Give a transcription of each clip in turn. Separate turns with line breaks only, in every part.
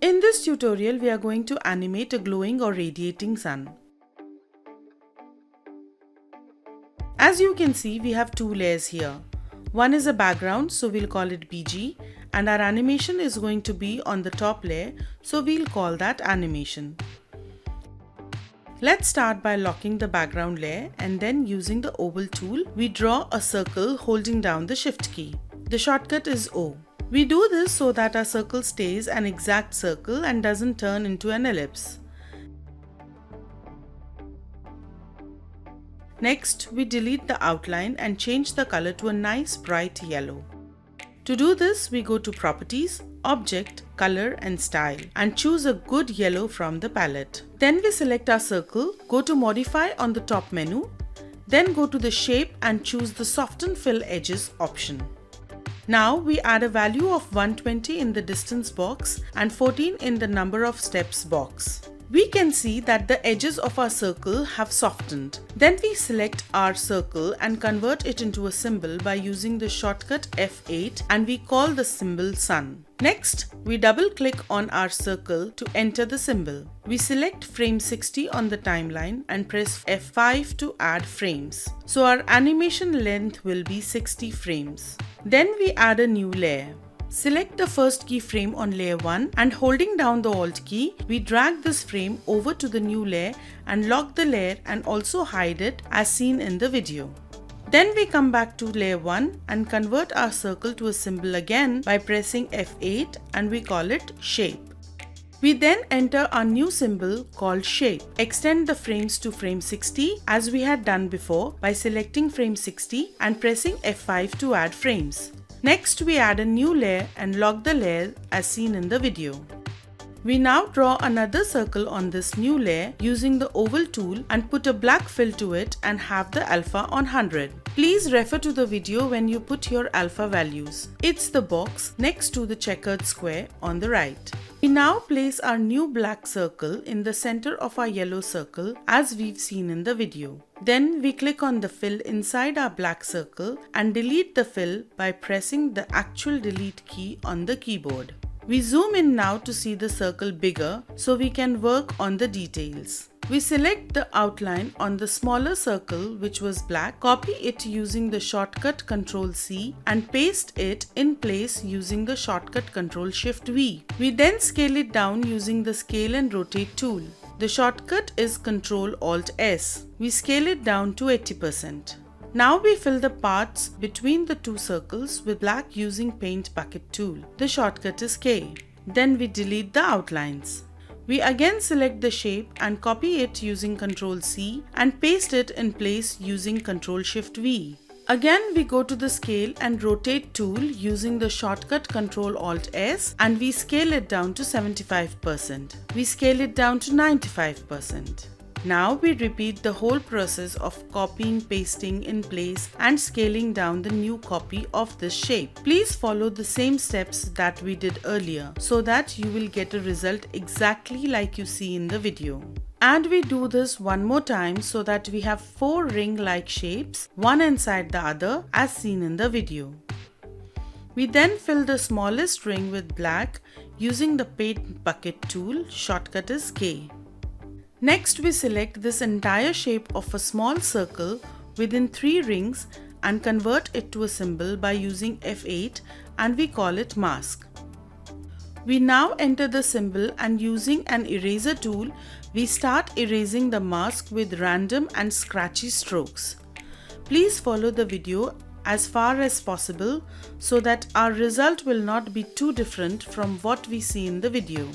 In this tutorial, we are going to animate a glowing or radiating sun. As you can see, we have two layers here. One is a background, so we'll call it BG, and our animation is going to be on the top layer, so we'll call that animation. Let's start by locking the background layer, and then using the oval tool, we draw a circle holding down the shift key. The shortcut is O. We do this so that our circle stays an exact circle and doesn't turn into an ellipse. Next, we delete the outline and change the color to a nice bright yellow. To do this, we go to Properties, Object, Color and Style and choose a good yellow from the palette. Then we select our circle, go to Modify on the top menu, then go to the Shape and choose the Soften Fill Edges option. Now we add a value of 120 in the distance box and 14 in the number of steps box. We can see that the edges of our circle have softened. Then we select our circle and convert it into a symbol by using the shortcut F8 and we call the symbol sun. Next, we double click on our circle to enter the symbol. We select frame 60 on the timeline and press F5 to add frames. So our animation length will be 60 frames. Then we add a new layer. Select the first keyframe on layer 1 and holding down the Alt key, we drag this frame over to the new layer and lock the layer and also hide it as seen in the video. Then we come back to layer 1 and convert our circle to a symbol again by pressing F8 and we call it shape. We then enter our new symbol called shape. Extend the frames to frame 60 as we had done before by selecting frame 60 and pressing F5 to add frames. Next, we add a new layer and lock the layer as seen in the video. We now draw another circle on this new layer using the oval tool and put a black fill to it and have the alpha on 100. Please refer to the video when you put your alpha values. It's the box next to the checkered square on the right. We now place our new black circle in the center of our yellow circle as we've seen in the video. Then we click on the fill inside our black circle and delete the fill by pressing the actual delete key on the keyboard. We zoom in now to see the circle bigger so we can work on the details. We select the outline on the smaller circle which was black, copy it using the shortcut Ctrl C and paste it in place using the shortcut Ctrl Shift V. We then scale it down using the scale and rotate tool. The shortcut is Ctrl Alt S. We scale it down to 80%. Now we fill the parts between the two circles with black using Paint Bucket tool. The shortcut is K. Then we delete the outlines. We again select the shape and copy it using Ctrl C and paste it in place using Ctrl Shift V. Again we go to the scale and rotate tool using the shortcut Ctrl Alt S and we scale it down to 75%. We scale it down to 95%. Now we repeat the whole process of copying, pasting in place and scaling down the new copy of this shape. Please follow the same steps that we did earlier so that you will get a result exactly like you see in the video. And we do this one more time so that we have 4 ring-like shapes, one inside the other as seen in the video. We then fill the smallest ring with black using the Paint Bucket tool, shortcut is K. Next, we select this entire shape of a small circle within 3 rings and convert it to a symbol by using F8 and we call it mask. We now enter the symbol and using an eraser tool, we start erasing the mask with random and scratchy strokes. Please follow the video as far as possible so that our result will not be too different from what we see in the video.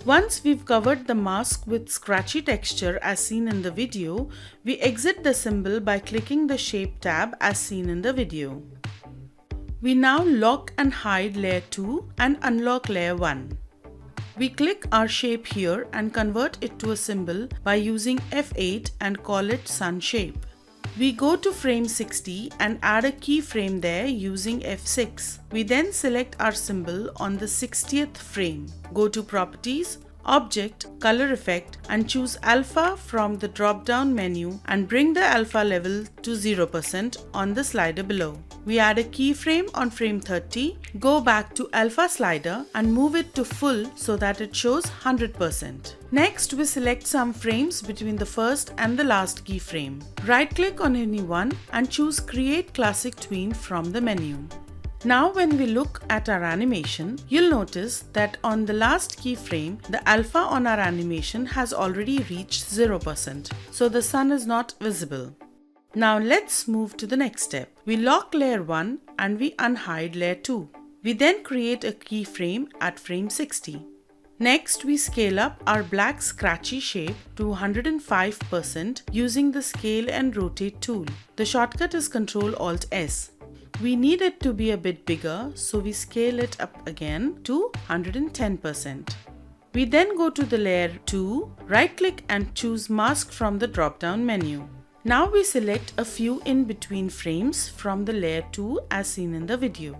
Once we've covered the mask with scratchy texture as seen in the video, we exit the symbol by clicking the Shape tab as seen in the video. We now lock and hide layer 2 and unlock layer 1. We click our shape here and convert it to a symbol by using F8 and call it Sun Shape. We go to frame 60 and add a keyframe there using F6. We then select our symbol on the 60th frame. Go to Properties, Object, Color Effect and choose Alpha from the drop-down menu and bring the alpha level to 0% on the slider below. We add a keyframe on frame 30, go back to Alpha slider and move it to full so that it shows 100%. Next, we select some frames between the first and the last keyframe. Right-click on any one and choose Create Classic Tween from the menu. Now when we look at our animation, you'll notice that on the last keyframe, the alpha on our animation has already reached 0%, so the sun is not visible. Now let's move to the next step. We lock layer 1 and we unhide layer 2. We then create a keyframe at frame 60. Next, we scale up our black scratchy shape to 105% using the Scale and Rotate tool. The shortcut is Ctrl-Alt-S. We need it to be a bit bigger, so we scale it up again to 110%. We then go to the layer 2, right-click and choose Mask from the drop-down menu. Now we select a few in-between frames from the layer 2 as seen in the video.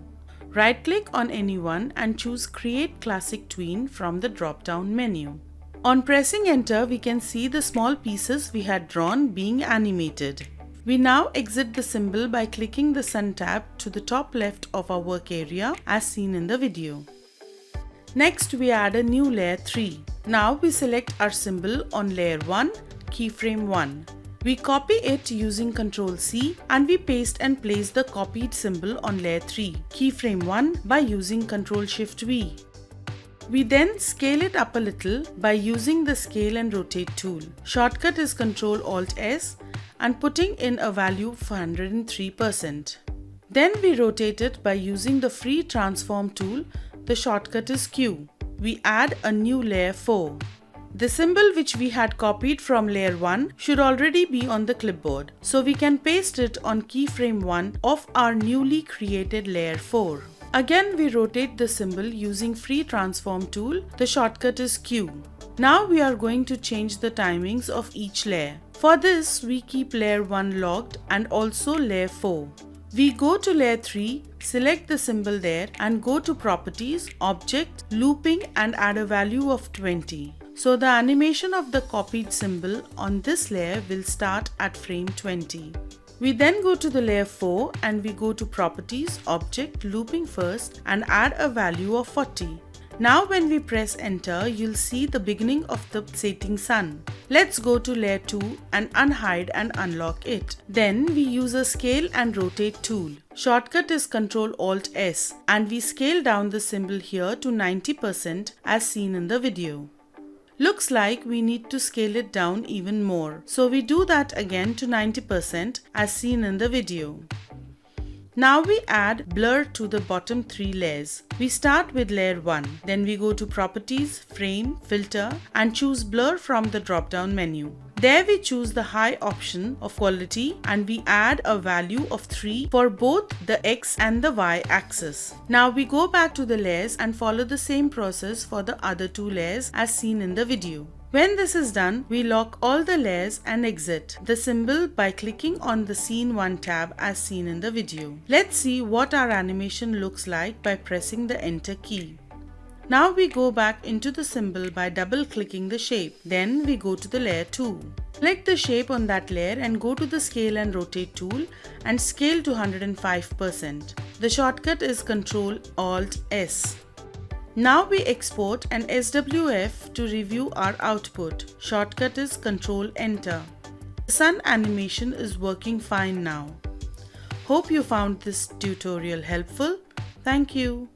Right-click on any one and choose Create Classic Tween from the drop-down menu. On pressing Enter, we can see the small pieces we had drawn being animated. We now exit the symbol by clicking the Sun tab to the top left of our work area as seen in the video. Next, we add a new layer 3. Now we select our symbol on layer 1, keyframe 1. We copy it using Ctrl-C and we paste and place the copied symbol on layer 3, keyframe 1 by using Ctrl-Shift-V. We then scale it up a little by using the Scale and Rotate tool. Shortcut is Ctrl-Alt-S and putting in a value of 103%. Then we rotate it by using the free transform tool. The shortcut is Q. We add a new layer 4. The symbol which we had copied from layer 1 should already be on the clipboard, so we can paste it on keyframe 1 of our newly created layer 4. Again, we rotate the symbol using free transform tool. The shortcut is Q. Now we are going to change the timings of each layer. For this, we keep layer 1 logged and also layer 4. We go to layer 3, select the symbol there and go to Properties, Object, Looping and add a value of 20. So the animation of the copied symbol on this layer will start at frame 20. We then go to the layer 4 and we go to Properties, Object, Looping first and add a value of 40. Now when we press Enter, you'll see the beginning of the setting sun. Let's go to layer 2 and unhide and unlock it. Then we use a Scale and Rotate tool. Shortcut is Ctrl-Alt-S and we scale down the symbol here to 90% as seen in the video. Looks like we need to scale it down even more, so we do that again to 90% as seen in the video. Now we add blur to the bottom 3 layers. We start with layer 1, then we go to Properties, Frame, Filter and choose Blur from the drop-down menu. There we choose the high option of quality and we add a value of 3 for both the X and the Y axis. Now we go back to the layers and follow the same process for the other 2 layers as seen in the video. When this is done, we lock all the layers and exit the symbol by clicking on the Scene 1 tab as seen in the video. Let's see what our animation looks like by pressing the Enter key. Now we go back into the symbol by double-clicking the shape. Then we go to the layer 2. Select the shape on that layer and go to the Scale and Rotate tool and scale to 105%. The shortcut is Ctrl-Alt-S. Now we export an SWF to review our output. Shortcut is Ctrl-Enter. The sun animation is working fine now. Hope you found this tutorial helpful. Thank you.